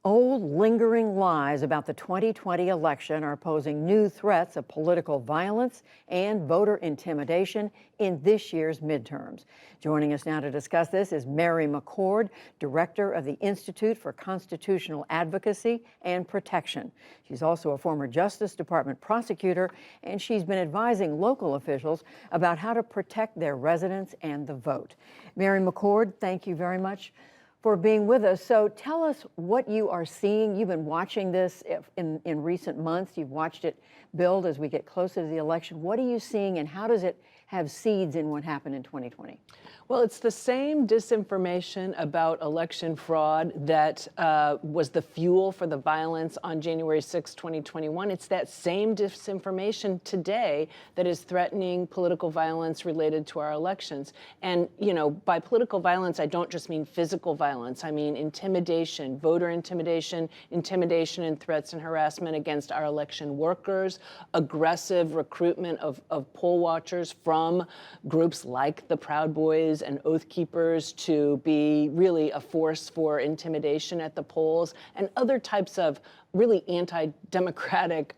Old, lingering lies about the 2020 election are posing new threats of political violence and voter intimidation in this year's midterms. Joining us now to discuss this is Mary McCord, Director of the Institute for Constitutional Advocacy and Protection. She's also a former Justice Department prosecutor, and she's been advising local officials about how to protect their residents and the vote. Mary McCord, thank you very much for being with us. So tell us what you are seeing. You've been watching this in recent months. You've watched it build as we get closer to the election. What are you seeing, and how does it have seeds in what happened in 2020? Well, it's the same disinformation about election fraud that was the fuel for the violence on January 6, 2021. It's that same disinformation today that is threatening political violence related to our elections. And, you know, by political violence, I don't just mean physical violence. I mean intimidation, voter intimidation, intimidation and threats and harassment against our election workers, aggressive recruitment of poll watchers from groups like the Proud Boys and Oath Keepers to be really a force for intimidation at the polls, and other types of really anti-democratic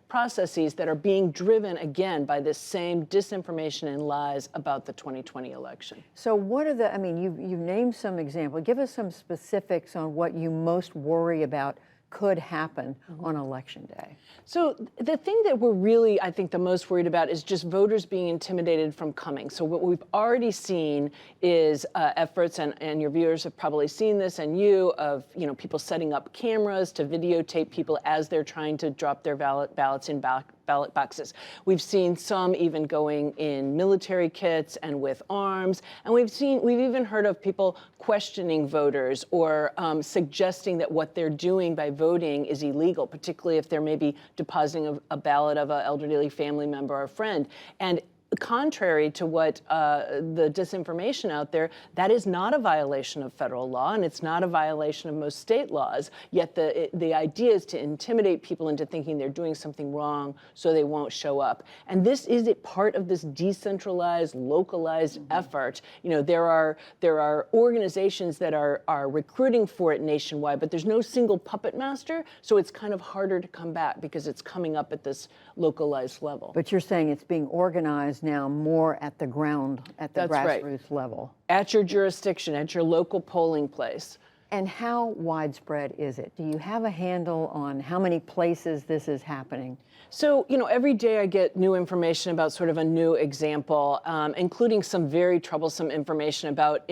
processes that are being driven, again, by this same disinformation and lies about the 2020 election. So what are the, I mean, you've named some examples. Give us some specifics on what you most worry about could happen on Election Day. So the thing that we're really, I think, the most worried about is just voters being intimidated from coming. So what we've already seen is efforts, and your viewers have probably seen this, and of people setting up cameras to videotape people as they're trying to drop their ballots in ballot boxes. We've seen some even going in military kits and with arms, and we've even heard of people questioning voters or suggesting that what they're doing by voting is illegal, particularly if they're maybe depositing a ballot of an elderly family member or friend. And contrary to what the disinformation out there, that is not a violation of federal law, and it's not a violation of most state laws. Yet the idea is to intimidate people into thinking they're doing something wrong so they won't show up. And this is part of this decentralized, localized effort. You know, there are organizations that are recruiting for it nationwide, but there's no single puppet master, so it's kind of harder to combat because it's coming up at this localized level. But you're saying it's being organized now more at the ground, at the grassroots right. level. At your jurisdiction, at your local polling place. And how widespread is it? Do you have a handle on how many places this is happening? So, every day I get new information about sort of a new example, including some very troublesome information about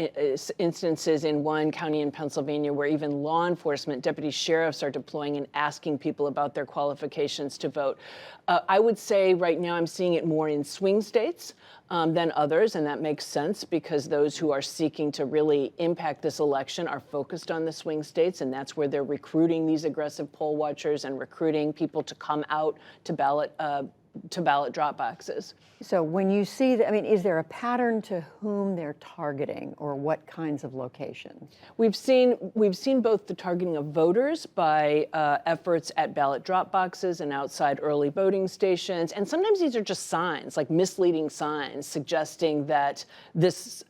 instances in one county in Pennsylvania where even law enforcement, deputy sheriffs are deploying and asking people about their qualifications to vote. I would say right now I'm seeing it more in swing states than others, and that makes sense because those who are seeking to really impact this election are focused on the swing states, and that's where they're recruiting these aggressive poll watchers and recruiting people to come out to ballot drop boxes. So when you see that, I mean, is there a pattern to whom they're targeting or what kinds of locations? We've seen both the targeting of voters by efforts at ballot drop boxes and outside early voting stations, and sometimes these are just signs, like misleading signs suggesting that this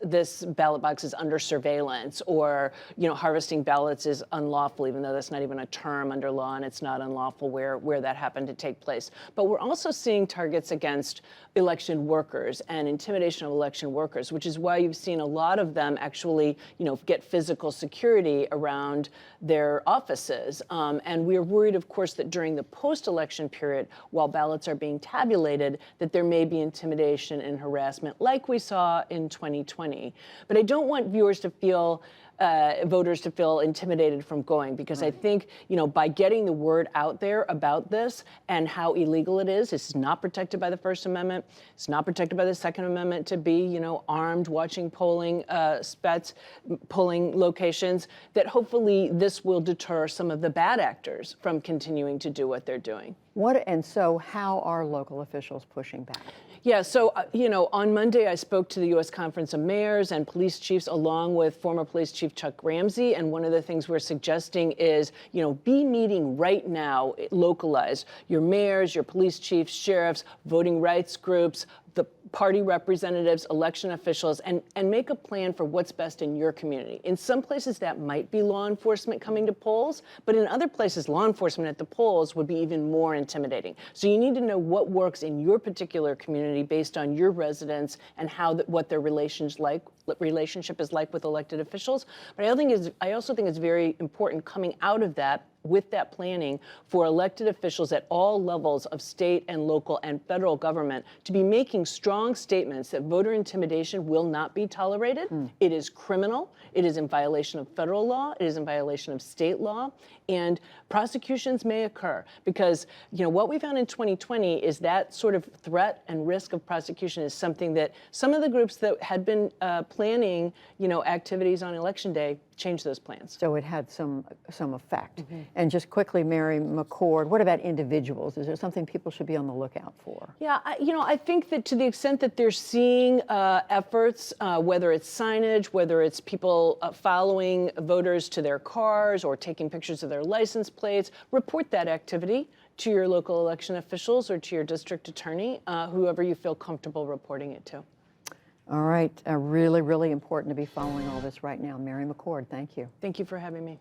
ballot box is under surveillance, or harvesting ballots is unlawful, even though that's not even a term under law and it's not unlawful where that happened to take place. But we're also seeing targets against election workers and intimidation of election workers, which is why you've seen a lot of them actually, get physical security around their offices. And we're worried, of course, that during the post-election period, while ballots are being tabulated, that there may be intimidation and harassment like we saw in 2020. But I don't want voters to feel intimidated from going, because I think, by getting the word out there about this and how illegal it is, it's not protected by the First Amendment, it's not protected by the Second Amendment to be, armed watching polling polling locations, that hopefully this will deter some of the bad actors from continuing to do what they're doing. So how are local officials pushing back? Yeah, so, on Monday, I spoke to the U.S. Conference of Mayors and Police Chiefs, along with former Police Chief Chuck Ramsey. And one of the things we're suggesting is, be meeting right now, localized, your mayors, your police chiefs, sheriffs, voting rights groups, the party representatives, election officials, and make a plan for what's best in your community. In some places that might be law enforcement coming to polls, but in other places law enforcement at the polls would be even more intimidating. So you need to know what works in your particular community based on your residents and what their relationship is like with elected officials. But I also think it's very important coming out of that, with that planning, for elected officials at all levels of state and local and federal government to be making strong statements that voter intimidation will not be tolerated. It is criminal. It is in violation of federal law. It is in violation of state law. And prosecutions may occur because, what we found in 2020 is that sort of threat and risk of prosecution is something that some of the groups that had been planning, activities on Election Day changed those plans. So it had some effect. And just quickly, Mary McCord, what about individuals? Is there something people should be on the lookout for? Yeah, I think that to the extent that they're seeing efforts, whether it's signage, whether it's people following voters to their cars or taking pictures of their license plates, report that activity to your local election officials or to your district attorney, whoever you feel comfortable reporting it to. All right, really, really important to be following all this right now. Mary McCord, thank you. Thank you for having me.